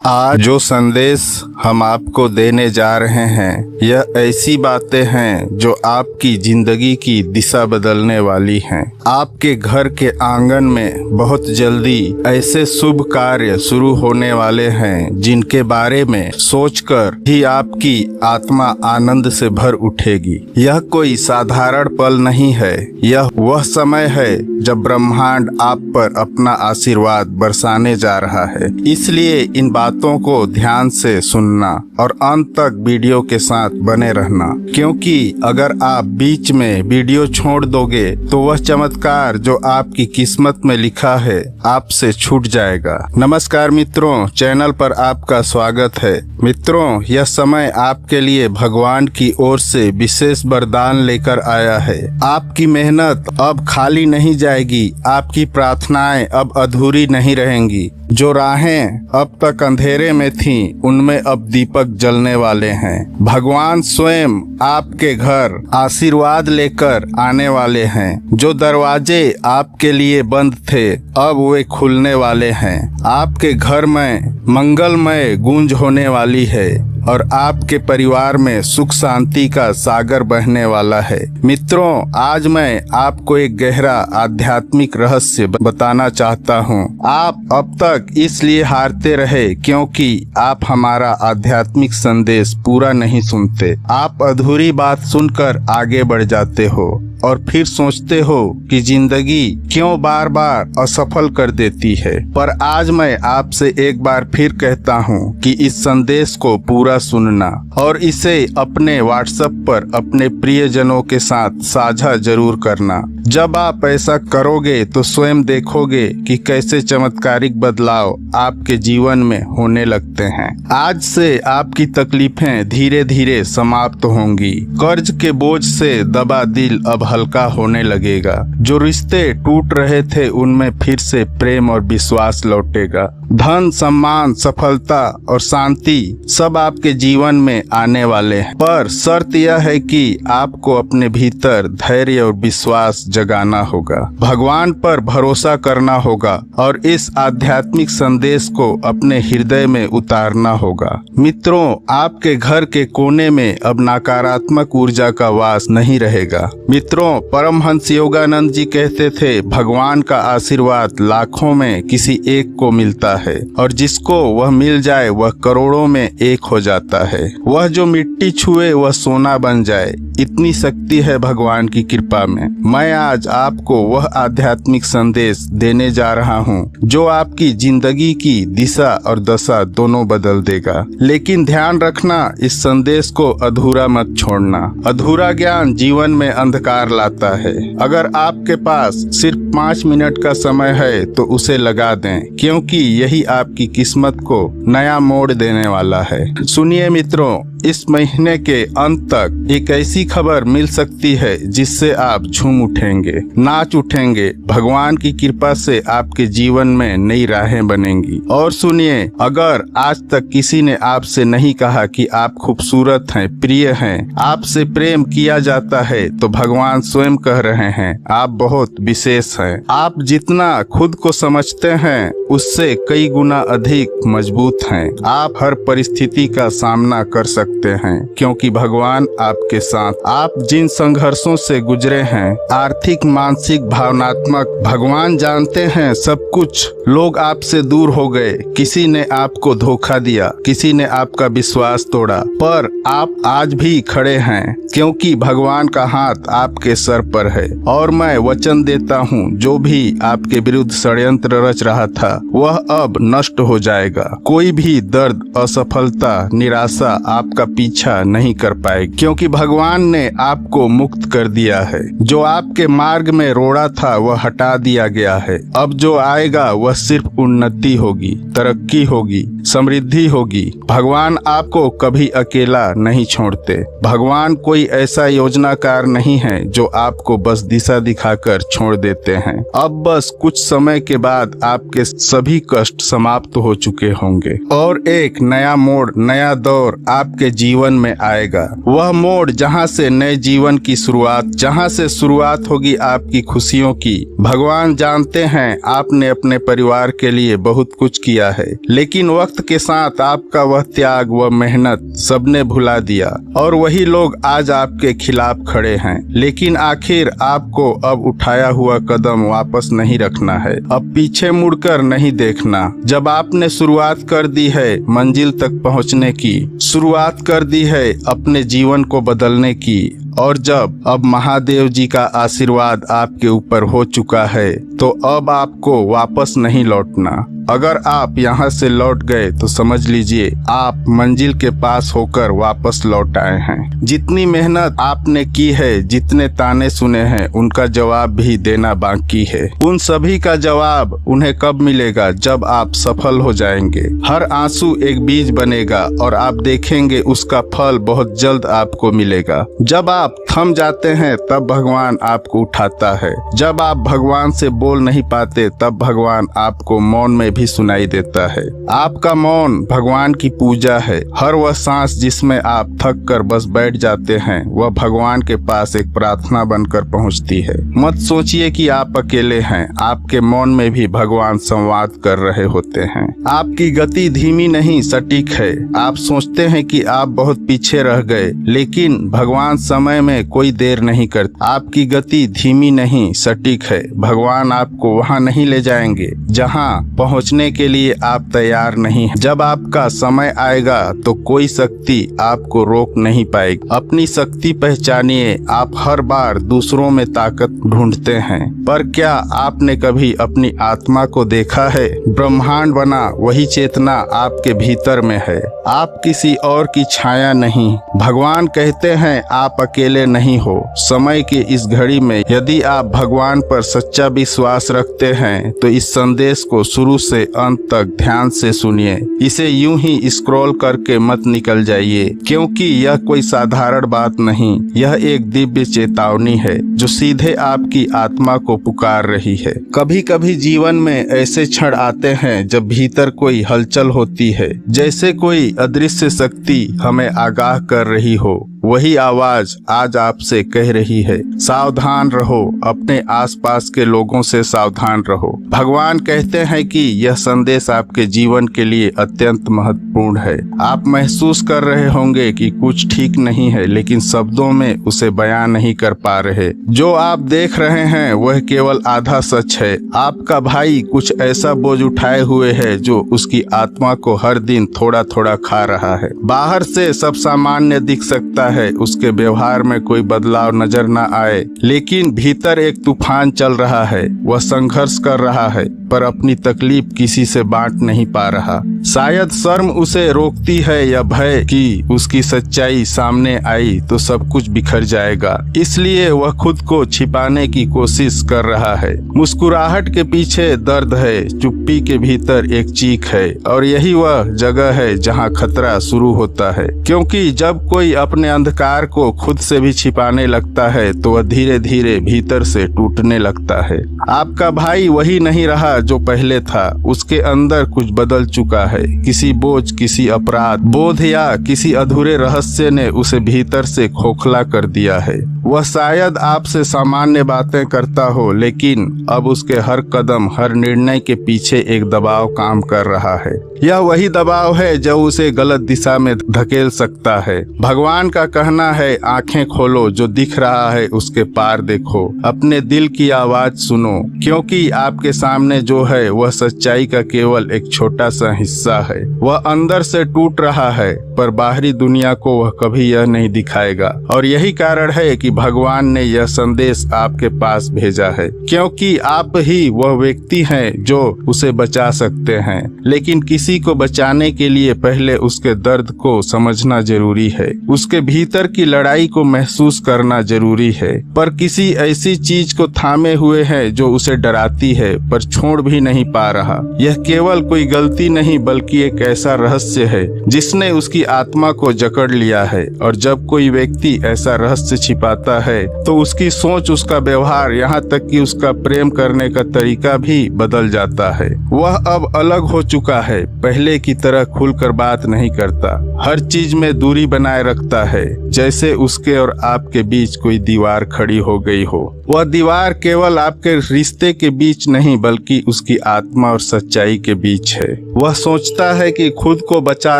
आज जो संदेश हम आपको देने जा रहे हैं यह ऐसी बातें हैं जो आपकी जिंदगी की दिशा बदलने वाली हैं। आपके घर के आंगन में बहुत जल्दी ऐसे शुभ कार्य शुरू होने वाले हैं जिनके बारे में सोचकर ही आपकी आत्मा आनंद से भर उठेगी। यह कोई साधारण पल नहीं है, यह वह समय है जब ब्रह्मांड आप पर अपना आशीर्वाद बरसाने जा रहा है। इसलिए इन बातों को ध्यान से सुनना और अंत तक वीडियो के साथ बने रहना, क्योंकि अगर आप बीच में वीडियो छोड़ दोगे तो वह चमत्कार जो आपकी किस्मत में लिखा है आपसे छूट जाएगा। नमस्कार मित्रों, चैनल पर आपका स्वागत है। मित्रों, यह समय आपके लिए भगवान की ओर से विशेष वरदान लेकर आया है। आपकी मेहनत अब खाली नहीं जाएगी, आपकी प्रार्थनाएं अब अधूरी नहीं रहेंगी। जो राहें अब तक अंधेरे में थीं, उनमें अब दीपक जलने वाले हैं। भगवान स्वयं आपके घर आशीर्वाद लेकर आने वाले हैं। जो दरवाजे आपके लिए बंद थे अब वे खुलने वाले हैं। आपके घर में मंगलमय गूंज होने वाली है और आपके परिवार में सुख शांति का सागर बहने वाला है। मित्रों, आज मैं आपको एक गहरा आध्यात्मिक रहस्य बताना चाहता हूँ। आप अब तक इसलिए हारते रहे क्योंकि आप हमारा आध्यात्मिक संदेश पूरा नहीं सुनते। आप अधूरी बात सुनकर आगे बढ़ जाते हो और फिर सोचते हो कि जिंदगी क्यों बार बार असफल कर देती है। पर आज मैं आपसे एक बार फिर कहता हूँ कि इस संदेश को पूरा सुनना और इसे अपने व्हाट्सएप पर अपने प्रियजनों के साथ साझा जरूर करना। जब आप ऐसा करोगे तो स्वयं देखोगे कि कैसे चमत्कारिक बदलाव आपके जीवन में होने लगते हैं। आज से आपकी तकलीफें धीरे धीरे समाप्त होंगी। कर्ज के बोझ से दबा दिल अब हल्का होने लगेगा। जो रिश्ते टूट रहे थे उनमें फिर से प्रेम और विश्वास लौटेगा। धन, सम्मान, सफलता और शांति सब आपके जीवन में आने वाले हैं। पर शर्त यह है कि आपको अपने भीतर धैर्य और विश्वास जगाना होगा, भगवान पर भरोसा करना होगा और इस आध्यात्मिक संदेश को अपने हृदय में उतारना होगा। मित्रों, आपके घर के कोने में अब नकारात्मक ऊर्जा का वास नहीं रहेगा। मित्रों, परमहंस योगानंद जी कहते थे, भगवान का आशीर्वाद लाखों में किसी एक को मिलता है और जिसको वह मिल जाए वह करोड़ों में एक हो जाता है। वह जो मिट्टी छुए वह सोना बन जाए, इतनी शक्ति है भगवान की कृपा में। मैं आज आपको वह आध्यात्मिक संदेश देने जा रहा हूँ जो आपकी जिंदगी की दिशा और दशा दोनों बदल देगा। लेकिन ध्यान रखना, इस संदेश को अधूरा मत छोड़ना। अधूरा ज्ञान जीवन में अंधकार लाता है। अगर आपके पास सिर्फ 5 मिनट का समय है तो उसे लगा दें, क्योंकि यही आपकी किस्मत को नया मोड़ देने वाला है। सुनिए मित्रों, इस महीने के अंत तक एक ऐसी खबर मिल सकती है जिससे आप झूम उठेंगे, नाच उठेंगे। भगवान की कृपा से आपके जीवन में नई राहें बनेंगी। और सुनिए, अगर आज तक किसी ने आपसे नहीं कहा कि आप खूबसूरत हैं, प्रिय हैं, आपसे प्रेम किया जाता है, तो भगवान स्वयं कह रहे हैं आप बहुत विशेष हैं। आप जितना खुद को समझते हैं उससे कई गुना अधिक मजबूत हैं। आप हर परिस्थिति का सामना कर सकते हैं क्योंकि भगवान आपके साथ। आप जिन संघर्षों से गुजरे हैं, आर्थिक, मानसिक, भावनात्मक, भगवान जानते हैं सब कुछ। लोग आपसे दूर हो गए, किसी ने आपको धोखा दिया, किसी ने आपका विश्वास तोड़ा, पर आप आज भी खड़े हैं क्योंकि भगवान का हाथ आपके सर पर है। और मैं वचन देता हूँ, जो भी आपके विरुद्ध षड्यंत्र रच रहा था वह अब नष्ट हो जाएगा। कोई भी दर्द, असफलता, निराशा आपका पीछा नहीं कर पाएगी, क्योंकि भगवान ने आपको मुक्त कर दिया है। जो आपके मार्ग में रोड़ा था वह हटा दिया गया है। अब जो आएगा वह सिर्फ उन्नति होगी, तरक्की होगी, समृद्धि होगी। भगवान आपको कभी अकेला नहीं छोड़ते। भगवान कोई ऐसा योजनाकार नहीं है जो आपको बस दिशा दिखाकर छोड़ देते हैं। अब बस कुछ समय के बाद आपके सभी कष्ट समाप्त हो चुके होंगे और एक नया मोड़, नया दौर आपके जीवन में आएगा। वह मोड़ जहां से नए जीवन की शुरुआत, जहां से शुरुआत होगी आपकी खुशियों की। भगवान जानते हैं आपने अपने परिवार परिवार के लिए बहुत कुछ किया है, लेकिन वक्त के साथ आपका वह त्याग व मेहनत सबने भुला दिया और वही लोग आज आपके खिलाफ खड़े हैं। लेकिन आखिर आपको अब उठाया हुआ कदम वापस नहीं रखना है, अब पीछे मुड़कर नहीं देखना। जब आपने शुरुआत कर दी है मंजिल तक पहुंचने की, शुरुआत कर दी है अपने जीवन को बदलने की, और जब अब महादेव जी का आशीर्वाद आपके ऊपर हो चुका है, तो अब आपको वापस नहीं लौटना। अगर आप यहाँ से लौट गए तो समझ लीजिए आप मंजिल के पास होकर वापस लौट आए हैं। जितनी मेहनत आपने की है, जितने ताने सुने हैं, उनका जवाब भी देना बाकी है। उन सभी का जवाब उन्हें कब मिलेगा? जब आप सफल हो जाएंगे। हर आंसू एक बीज बनेगा और आप देखेंगे उसका फल बहुत जल्द आपको मिलेगा। जब आप थम जाते हैं तब भगवान आपको उठाता है। जब आप भगवान से बोल नहीं पाते तब भगवान आपको मौन में भी सुनाई देता है। आपका मौन भगवान की पूजा है। हर वह सांस जिसमें आप थक कर बस बैठ जाते हैं, वह भगवान के पास एक प्रार्थना बनकर पहुंचती है। मत सोचिए कि आप अकेले हैं, आपके मौन में भी भगवान संवाद कर रहे होते हैं। आपकी गति धीमी नहीं, सटीक है। आप सोचते हैं कि आप बहुत पीछे रह गए, लेकिन भगवान समय में कोई देर नहीं करते। आपकी गति धीमी नहीं, सटीक है। भगवान आपको वहां नहीं ले जाएंगे जहां पहुंचने के लिए आप तैयार नहीं हैं। जब आपका समय आएगा तो कोई शक्ति आपको रोक नहीं पाएगी। अपनी शक्ति पहचानिए। आप हर बार दूसरों में ताकत ढूंढते हैं, पर क्या आपने कभी अपनी आत्मा को देखा है? ब्रह्मांड बना वही चेतना आपके भीतर में है। आप किसी और की छाया नहीं। भगवान कहते हैं आप अकेले नहीं हो। समय की इस घड़ी में यदि आप भगवान पर सच्चा विश्वास रखते हैं तो इस संदेश को शुरू से अंत तक ध्यान से सुनिए। इसे यूं ही स्क्रॉल करके मत निकल जाइए, क्योंकि यह कोई साधारण बात नहीं। यह एक दिव्य चेतावनी है जो सीधे आपकी आत्मा को पुकार रही है। कभी कभी जीवन में ऐसे क्षण आते हैं जब भीतर कोई हलचल होती है, जैसे कोई अदृश्य शक्ति हमें आगाह कर रही हो। वही आवाज आज आपसे कह रही है, सावधान रहो, अपने आसपास के लोगों से सावधान रहो। भगवान कहते हैं कि यह संदेश आपके जीवन के लिए अत्यंत महत्वपूर्ण है। आप महसूस कर रहे होंगे कि कुछ ठीक नहीं है, लेकिन शब्दों में उसे बयान नहीं कर पा रहे। जो आप देख रहे हैं वह केवल आधा सच है। आपका भाई कुछ ऐसा बोझ उठाए हुए है जो उसकी आत्मा को हर दिन थोड़ा थोड़ा खा रहा है। बाहर से सब सामान्य दिख सकता है, उसके व्यवहार में कोई बदलाव नजर न आए, लेकिन भीतर एक तूफान चल रहा है। वह संघर्ष कर रहा है, पर अपनी तकलीफ किसी से बांट नहीं पा रहा। शायद शर्म उसे रोकती है या भय कि उसकी सच्चाई सामने आई तो सब कुछ बिखर जाएगा। इसलिए वह खुद को छिपाने की कोशिश कर रहा है। मुस्कुराहट के पीछे दर्द है, चुप्पी के भीतर एक चीख है, और यही वह जगह है जहां खतरा शुरू होता है। क्योंकि जब कोई अपने अंधकार को खुद से भी छिपाने लगता है तो वह धीरे धीरे भीतर से टूटने लगता है। आपका भाई वही नहीं रहा जो पहले था। उसके अंदर कुछ बदल चुका है। किसी बोझ, किसी अपराध बोध या किसी अधूरे रहस्य ने उसे भीतर से खोखला कर दिया है। वह शायद आपसे सामान्य बातें करता हो, लेकिन अब उसके हर कदम, हर निर्णय के पीछे एक दबाव काम कर रहा है। यह वही दबाव है जो उसे गलत दिशा में धकेल सकता है। भगवान का कहना है, आंखें खोलो, जो दिख रहा है उसके पार देखो, अपने दिल की आवाज सुनो, क्योंकि आपके सामने जो है वह सच्चाई का केवल एक छोटा सा हिस्सा है। वह अंदर से टूट रहा है, पर बाहरी दुनिया को वह कभी यह नहीं दिखाएगा। और यही कारण है कि भगवान ने यह संदेश आपके पास भेजा है, क्योंकि आप ही वह व्यक्ति हैं जो उसे बचा सकते हैं। लेकिन किसी को बचाने के लिए पहले उसके दर्द को समझना जरूरी है, उसके भीतर की लड़ाई को महसूस करना जरूरी है। पर किसी ऐसी चीज को थामे हुए है जो उसे डराती है पर छोड़ भी नहीं पा रहा। यह केवल कोई गलती नहीं बल्कि एक ऐसा रहस्य है जिसने उसकी आत्मा को जकड़ लिया है। और जब कोई व्यक्ति ऐसा रहस्य छिपाता है तो उसकी सोच, उसका व्यवहार, यहाँ तक कि उसका प्रेम करने का तरीका भी बदल जाता है। वह अब अलग हो चुका है, पहले की तरह खुलकर बात नहीं करता, हर चीज में दूरी बनाए रखता है, जैसे उसके और आपके बीच कोई दीवार खड़ी हो गई हो। वह दीवार केवल आपके रिश्ते के बीच नहीं बल्कि उसकी आत्मा और सच्चाई के बीच है। वह सोचता है कि खुद को बचा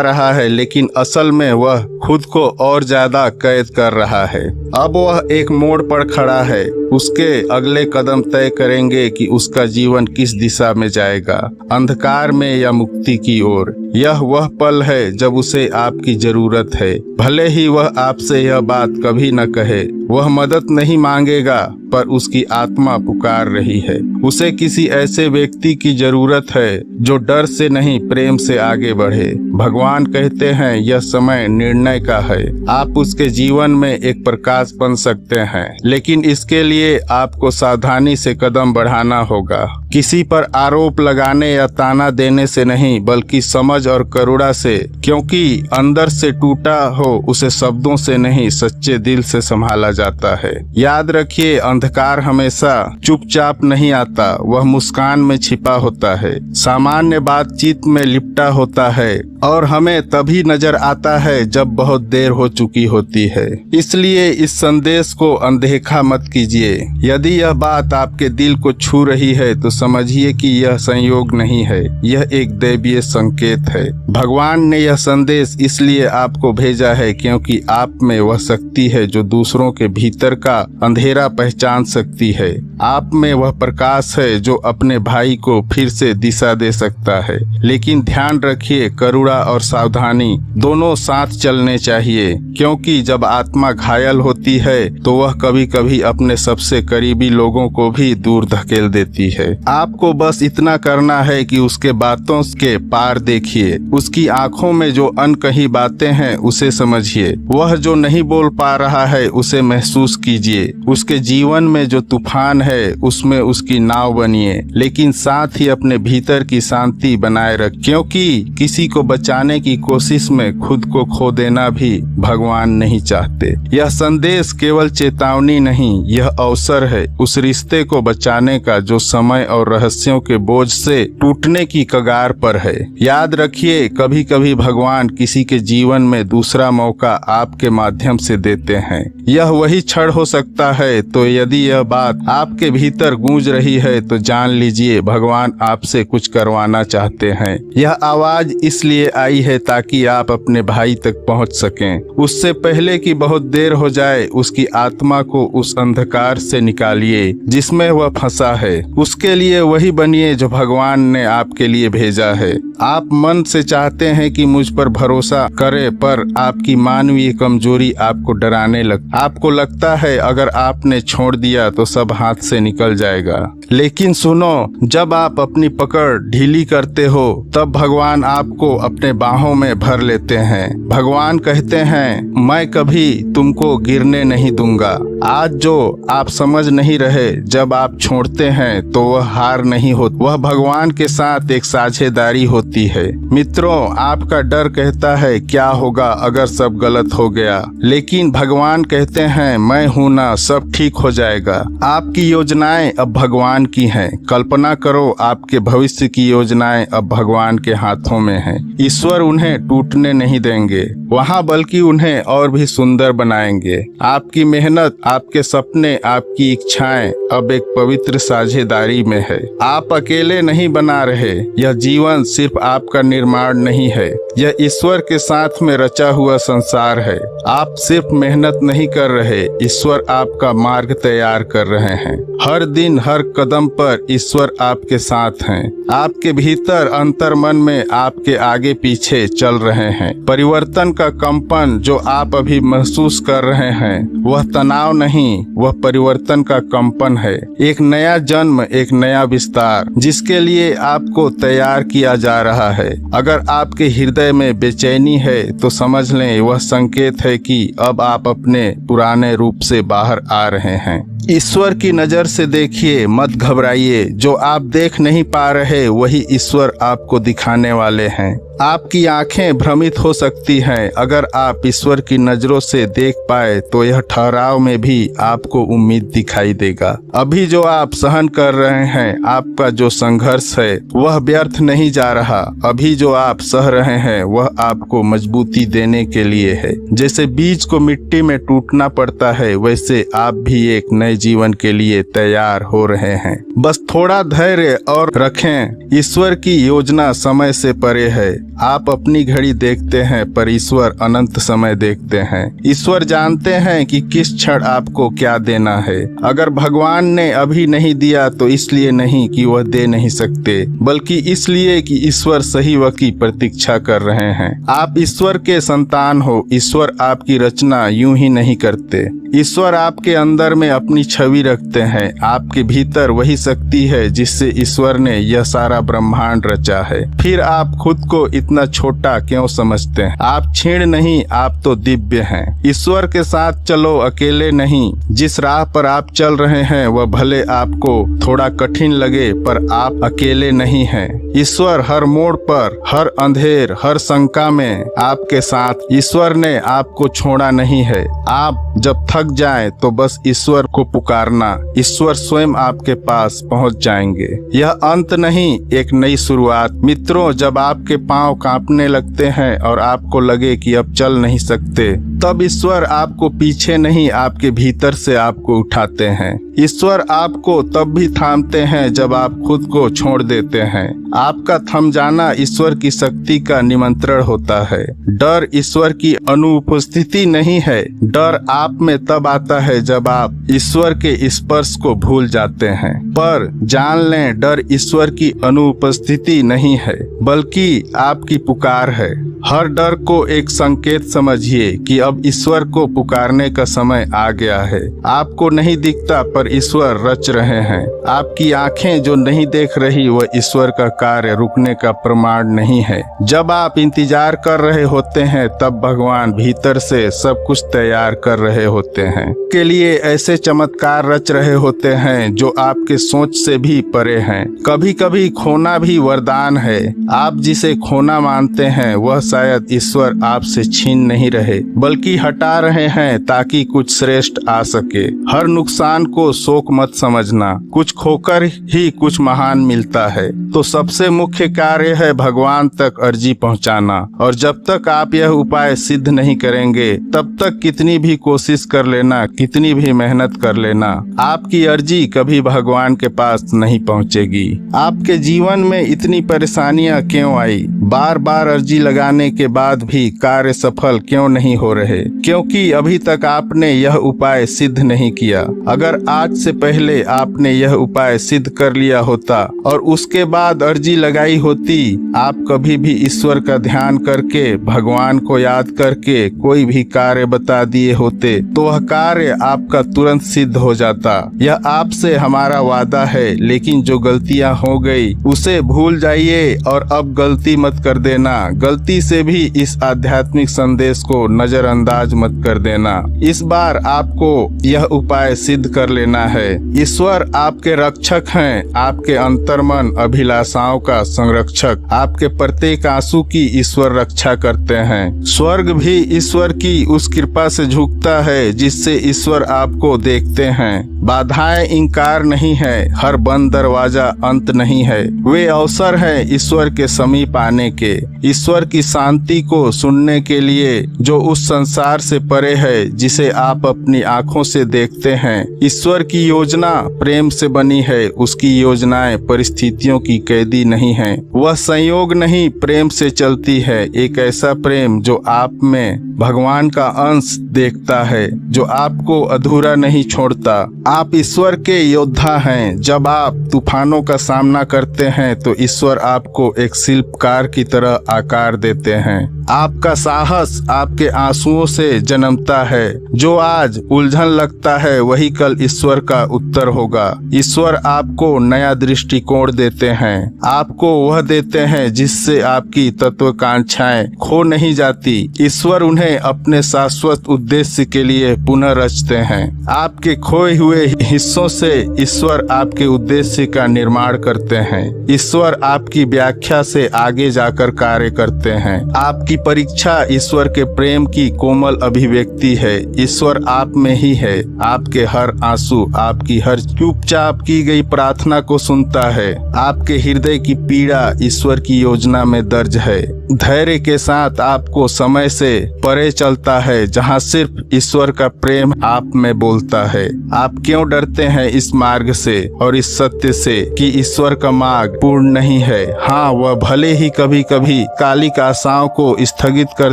रहा है, लेकिन असल में वह खुद को और ज्यादा कैद कर रहा है। अब वह एक मोड़ पर खड़ा है। उसके अगले कदम तय करेंगे कि उसका जीवन किस दिशा में जाएगा, अंधकार में या मुक्ति की ओर। यह वह पल है जब उसे आपकी जरूरत है। भले ही वह आपसे यह बात कभी न कहे, वह मदद नहीं मांगेगा, पर उसकी आत्मा पुकार रही है। उसे किसी ऐसे व्यक्ति की जरूरत है जो डर से नहीं, प्रेम से आगे बढ़े। भगवान कहते हैं यह समय निर्णय का है। आप उसके जीवन में एक प्रकाश बन सकते हैं, लेकिन इसके लिए आपको सावधानी से कदम बढ़ाना होगा। किसी पर आरोप लगाने या ताना देने से नहीं, बल्कि समझ और करुणा से, क्योंकि अंदर से टूटा हो उसे शब्दों से नहीं, सच्चे दिल से संभाला जाता है। याद रखिए, अंधकार हमेशा चुपचाप नहीं आता, वह मुस्कान में छिपा होता है, सामान्य बातचीत में लिपटा होता है, और हमें तभी नजर आता है जब बहुत देर हो चुकी होती है। इसलिए इस संदेश को अनदेखा मत कीजिए। यदि यह बात आपके दिल को छू रही है तो समझिए कि यह संयोग नहीं है, यह एक दैवीय संकेत है। भगवान ने यह संदेश इसलिए आपको भेजा है क्योंकि आप में वह शक्ति है जो दूसरों के भीतर का अंधेरा पहचान सकती है। आप में वह प्रकाश है जो अपने भाई को फिर से दिशा दे सकता है। लेकिन ध्यान रखिए, करुणा और सावधानी दोनों साथ चलने चाहिए, क्योंकि जब आत्मा घायल होती है तो वह कभी कभी अपने सबसे करीबी लोगों को भी दूर धकेल देती है। आपको बस इतना करना है कि उसके बातों के पार देखिए, उसकी आंखों में जो अनकही बातें हैं उसे समझिए, वह जो नहीं बोल पा रहा है उसे महसूस कीजिए, उसके जीवन में जो तूफान है उसमें उसकी नाव बनिए, लेकिन साथ ही अपने भीतर की शांति बनाए रख, क्योंकि किसी को बचाने की कोशिश में खुद को खो देना भी भगवान नहीं चाहते। यह संदेश केवल चेतावनी नहीं, यह अवसर है उस रिश्ते को बचाने का जो समय और रहस्यों के बोझ से टूटने की कगार पर है। याद रखिए, कभी कभी भगवान किसी के जीवन में दूसरा मौका आपके माध्यम से देते हैं। यह वही क्षण हो सकता है। तो यदि यह बात आपके भीतर गूंज रही है तो जान लीजिए भगवान आपसे कुछ करवाना चाहते हैं। यह आवाज इसलिए आई है ताकि आप अपने भाई तक पहुंच सकें, उससे पहले कि बहुत देर हो जाए। उसकी आत्मा को उस अंधकार से निकालिए जिसमें वह फंसा है। उसके लिए वही बनिए जो भगवान ने आपके लिए भेजा है। आप मन से चाहते हैं कि मुझ पर भरोसा करें, पर आपकी मानवीय कमजोरी आपको डराने आपको लगता है अगर आपने छोड़ दिया तो सब हाथ से निकल जाएगा। लेकिन सुनो, जब आप अपनी पकड़ ढीली करते हो तब भगवान आपको अपने बाहों में भर लेते हैं। भगवान कहते हैं, मैं कभी तुमको गिरने नहीं दूंगा। आज जो आप समझ नहीं रहे, जब आप छोड़ते हैं तो वह हार नहीं होती, वह भगवान के साथ एक साझेदारी होती है। मित्रों, आपका डर कहता है क्या होगा अगर सब गलत हो गया, लेकिन भगवान कहते हैं मैं हूं ना, सब ठीक हो जाएगा। आपकी योजनाएं अब भगवान की हैं। कल्पना करो, आपके भविष्य की योजनाएं अब भगवान के हाथों में हैं। ईश्वर उन्हें टूटने नहीं देंगे वहाँ, बल्कि उन्हें और भी सुंदर बनाएंगे। आपकी मेहनत, आपके सपने, आपकी इच्छाएं अब एक पवित्र साझेदारी में है। आप अकेले नहीं बना रहे। यह जीवन सिर्फ आपका निर्माण नहीं है, यह ईश्वर के साथ में रचा हुआ संसार है। आप सिर्फ मेहनत नहीं कर रहे, ईश्वर आपका मार्ग तैयार कर रहे हैं। हर दिन हर कदम पर ईश्वर आपके साथ हैं। आपके भीतर अंतर मन में आपके आगे पीछे चल रहे हैं। परिवर्तन का कंपन जो आप अभी महसूस कर रहे हैं वह तनाव नहीं, वह परिवर्तन का कंपन है। एक नया जन्म, एक नया विस्तार जिसके लिए आपको तैयार किया जा रहा है। अगर आपके हृदय में बेचैनी है तो समझ लें वह संकेत है कि अब आप अपने पुराने रूप से बाहर आ रहे हैं। ईश्वर की नजर से देखिए, मत घबराइए। जो आप देख नहीं पा रहे वही ईश्वर आपको दिखाने वाले हैं। आपकी आंखें भ्रमित हो सकती हैं। अगर आप ईश्वर की नजरों से देख पाए तो यह ठहराव में भी आपको उम्मीद दिखाई देगा। अभी जो आप सहन कर रहे हैं, आपका जो संघर्ष है वह व्यर्थ नहीं जा रहा। अभी जो आप सह रहे हैं वह आपको मजबूती देने के लिए है। जैसे बीज को मिट्टी में टूटना पड़ता है, वैसे आप भी एक नए जीवन के लिए तैयार हो रहे हैं। बस थोड़ा धैर्य और रखें। ईश्वर की योजना समय से परे है। आप अपनी घड़ी देखते हैं पर ईश्वर अनंत समय देखते हैं। ईश्वर जानते हैं कि किस क्षण आपको क्या देना है। अगर भगवान ने अभी नहीं दिया तो इसलिए नहीं कि वह दे नहीं सकते, बल्कि इसलिए कि ईश्वर सही वक्त की प्रतीक्षा कर रहे हैं। आप ईश्वर के संतान हो। ईश्वर आपकी रचना यूं ही नहीं करते। ईश्वर आपके अंदर में अपनी छवि रखते हैं। आपके भीतर वही शक्ति है जिससे ईश्वर ने यह सारा ब्रह्मांड रचा है। फिर आप खुद को इतना छोटा क्यों समझते हैं? आप क्षीण नहीं, आप तो दिव्य हैं। ईश्वर के साथ चलो, अकेले नहीं। जिस राह पर आप चल रहे हैं वह भले आपको थोड़ा कठिन लगे, पर आप अकेले नहीं हैं। ईश्वर हर मोड़ पर, हर अंधेर, हर शंका में आपके साथ। ईश्वर ने आपको छोड़ा नहीं है। आप जब थक जाएं तो बस ईश्वर को पुकारना, ईश्वर स्वयं आपके पास पहुंच जाएंगे। यह अंत नहीं, एक नई शुरुआत। मित्रों, जब आपके पांव कांपने लगते हैं और आपको लगे कि अब चल नहीं सकते, तब ईश्वर आपको पीछे नहीं, आपके भीतर से आपको उठाते हैं। ईश्वर आपको तब भी थामते हैं जब आप खुद को छोड़ देते हैं। आपका थम जाना ईश्वर की शक्ति का निमंत्रण होता है। डर ईश्वर की अनुपस्थिति नहीं है। डर आप में तब आता है जब आप ईश्वर के स्पर्श को भूल जाते हैं। पर जान लें, डर ईश्वर की अनुपस्थिति नहीं है, बल्कि आपकी पुकार है। हर डर को एक संकेत समझिए कि अब ईश्वर को पुकारने का समय आ गया है। आपको नहीं दिखता पर ईश्वर रच रहे हैं। आपकी आंखें जो नहीं देख रही वह ईश्वर का कार्य रुकने का प्रमाण नहीं है। जब आप इंतजार कर रहे होते हैं तब भगवान भीतर से सब कुछ तैयार कर रहे होते हैं। के लिए ऐसे चमत्कार रच रहे होते हैं जो आपके सोच से भी परे हैं। कभी कभी खोना भी वरदान है। आप जिसे खोना मानते हैं वह शायद ईश्वर आपसे छीन नहीं रहे, बल्कि हटा रहे हैं ताकि कुछ श्रेष्ठ आ सके। हर नुकसान को शोक मत समझना। कुछ खोकर ही कुछ महान मिलता है। तो सबसे मुख्य कार्य है भगवान तक अर्जी पहुंचाना। और जब तक आप यह उपाय सिद्ध नहीं करेंगे, तब तक कितनी भी कोशिश कर लेना, कितनी भी मेहनत कर लेना, आपकी अर्जी कभी भगवान के पास नहीं पहुंचेगी। आपके जीवन में इतनी परेशानियां क्यों आई? बार बार अर्जी लगाने के बाद भी कार्य सफल क्यों नहीं हो रहे? क्योंकि अभी तक आपने यह उपाय सिद्ध नहीं किया। अगर आज से पहले आपने यह उपाय सिद्ध कर लिया होता और उसके बाद अर्जी लगाई होती, आप कभी भी ईश्वर का ध्यान करके, भगवान को याद करके कोई भी कार्य बता दिए होते तो वह कार्य आपका तुरंत सिद्ध हो जाता। यह आपसे हमारा वादा है। लेकिन जो गलतियां हो गई उसे भूल जाइए और अब गलती मत कर देना। गलती से भी इस आध्यात्मिक संदेश को नजरअंदाज मत कर देना। इस बार आपको यह उपाय सिद्ध कर लेना है। ईश्वर आपके रक्षक हैं, आपके अंतर्मन अभिलाषाओं का संरक्षक। आपके प्रत्येक आंसू की ईश्वर रक्षा करते हैं। स्वर्ग भी ईश्वर की उस कृपा से झुकता है जिससे ईश्वर आपको देखते हैं। बाधाएं इंकार नहीं है, हर बंद दरवाजा अंत नहीं है। वे अवसर हैं ईश्वर के समीप आने के, ईश्वर की शांति को सुनने के लिए जो उस संसार से परे है जिसे आप अपनी आंखों से देखते हैं। ईश्वर की योजना प्रेम से बनी है। उसकी योजनाएं परिस्थितियों की कैदी नहीं हैं। वह संयोग नहीं, प्रेम से चलती है। एक ऐसा प्रेम जो आप में भगवान का अंश देखता है, जो आपको अधूरा नहीं छोड़ता। आप ईश्वर के योद्धा हैं। जब आप तूफानों का सामना करते हैं तो ईश्वर आपको एक शिल्पकार की तरह आकार देते हैं। आपका साहस आपके आंसुओं से जन्मता है। जो आज उलझन लगता है वही कल ईश्वर का उत्तर होगा। ईश्वर आपको नया दृष्टिकोण देते हैं, आपको वह देते हैं जिससे आपकी तत्वाकांक्षाएं खो नहीं जाती। ईश्वर उन्हें अपने शाश्वत उद्देश्य के लिए पुनः रचते हैं। आपके खोए हुए हिस्सों से ईश्वर आपके उद्देश्य का निर्माण करते हैं। ईश्वर आपकी व्याख्या से आगे जाकर कार्य करते हैं। आपकी परीक्षा ईश्वर के प्रेम की कोमल अभिव्यक्ति है। ईश्वर आप में ही है। आपके हर आंसू, आपकी हर चुपचाप की गई प्रार्थना को सुनता है। आपके हृदय की पीड़ा ईश्वर की योजना में दर्ज है। धैर्य के साथ आपको समय से परे चलता है, जहाँ सिर्फ ईश्वर का प्रेम आप में बोलता है। आप क्यों डरते हैं इस मार्ग से और इस सत्य से कि ईश्वर का मार्ग पूर्ण नहीं है। हाँ, वह भले ही कभी कभी कालिक आशाओं को स्थगित कर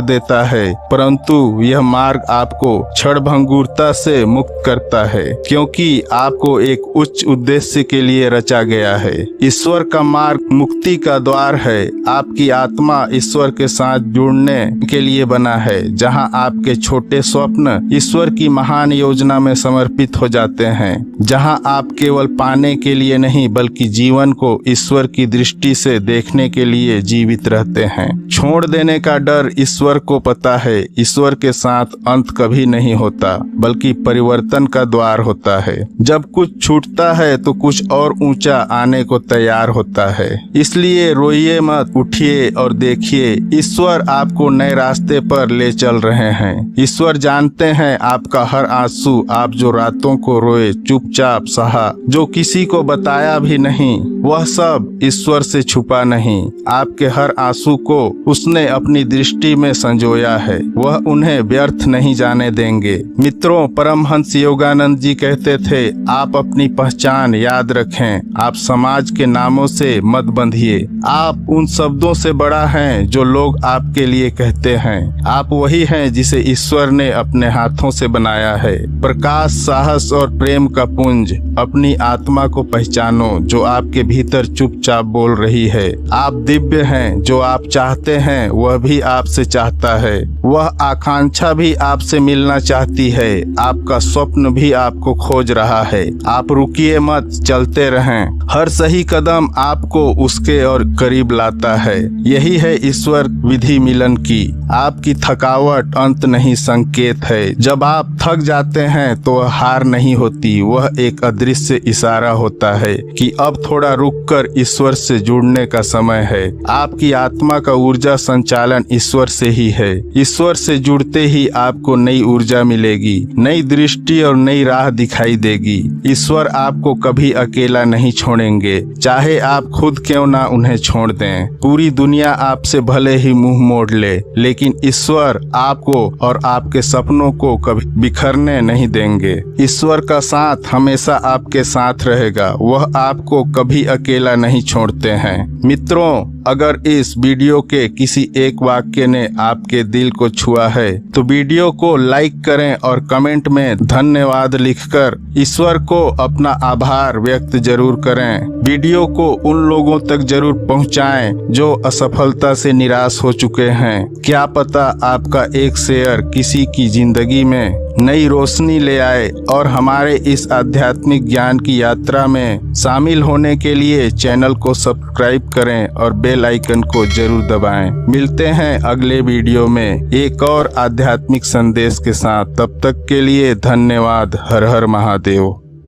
देता है, परंतु यह मार्ग आपको क्षणभंगुरता से मुक्त करता है, क्योंकि आपको एक उच्च उद्देश्य के लिए रचा गया है। ईश्वर का मार्ग मुक्ति का द्वार है। आपकी आत्मा ईश्वर के साथ जुड़ने के लिए बना है, जहां आपके छोटे स्वप्न ईश्वर की महान योजना में समर्पित हो जाते हैं, जहां आप केवल पाने के लिए नहीं बल्कि जीवन को ईश्वर की दृष्टि से देखने के लिए जीवित रहते हैं। छोड़ देने का डर ईश्वर को पता है। ईश्वर के साथ अंत कभी नहीं होता, बल्कि परिवर्तन का द्वार होता है। जब कुछ छूटता है तो कुछ और ऊंचा आने को तैयार होता है। इसलिए रोइए मत, उठिए और देखिए, ईश्वर आपको नए रास्ते पर ले चल रहे हैं। ईश्वर जानते हैं आपका हर आंसू, आप जो रातों को रोए, चुपचाप सहा, जो किसी को बताया भी नहीं, वह सब ईश्वर से छुपा नहीं। आपके हर आंसू को उसने अपनी दृष्टि में संजोया है। वह उन्हें व्यर्थ नहीं जाने देंगे। मित्रों, परमहंस योगानंद जी कहते थे, आप अपनी पहचान याद रखें। आप समाज के नामों से मत बंधिए। आप उन शब्दों से बड़ा हैं जो लोग आपके लिए कहते हैं। आप वही हैं जिसे ईश्वर ने अपने हाथों से बनाया है। प्रकाश, साहस और प्रेम का पुंज। अपनी आत्मा को पहचानो जो आपके भीतर चुपचाप बोल रही है। आप दिव्य हैं। जो आप चाहते हैं वह भी आपसे चाहता है। वह आकांक्षा भी आपसे मिलना चाहती है। आपका स्वप्न भी आपको खोज रहा है। आप रुकिए मत, चलते रहें। हर सही कदम आपको उसके और करीब लाता है। यही है ईश्वर विधि मिलन की। आपकी थकावट अंत नहीं, संकेत है। जब आप थक जाते हैं तो वह हार नहीं होती, वह एक अदृश्य इशारा होता है कि अब थोड़ा रुककर ईश्वर से जुड़ने का समय है। आपकी आत्मा का ऊर्जा संचालन ईश्वर से ही है। ईश्वर से जुड़ते ही आपको नई ऊर्जा मिलेगी, नई दृष्टि और नई राह दिखाई देगी। ईश्वर आपको कभी अकेला नहीं छोड़ेंगे, चाहे आप खुद क्यों ना उन्हें छोड़ दें। पूरी दुनिया आपसे भले ही मुंह मोड़ ले, लेकिन ईश्वर आपको और आपके सपनों को कभी बिखरने नहीं देंगे। ईश्वर का साथ हमेशा आपके साथ रहेगा। वह आपको कभी अकेला नहीं छोड़ते हैं। मित्रों, अगर इस वीडियो के किसी एक वाक्य ने आपके दिल को छुआ है तो वीडियो को लाइक करें और कमेंट में धन्यवाद लिखकर ईश्वर को अपना आभार व्यक्त जरूर करें। वीडियो को उन लोगों तक जरूर पहुंचाएं जो असफलता से निराश हो चुके हैं। क्या पता आपका एक शेयर किसी की जिंदगी में नई रोशनी ले आए। और हमारे इस आध्यात्मिक ज्ञान की यात्रा में शामिल होने के लिए चैनल को सब्सक्राइब करें और बेल आइकन को जरूर दबाएं। मिलते हैं अगले वीडियो में एक और आध्यात्मिक संदेश के साथ। तब तक के लिए धन्यवाद। हर हर महादेव।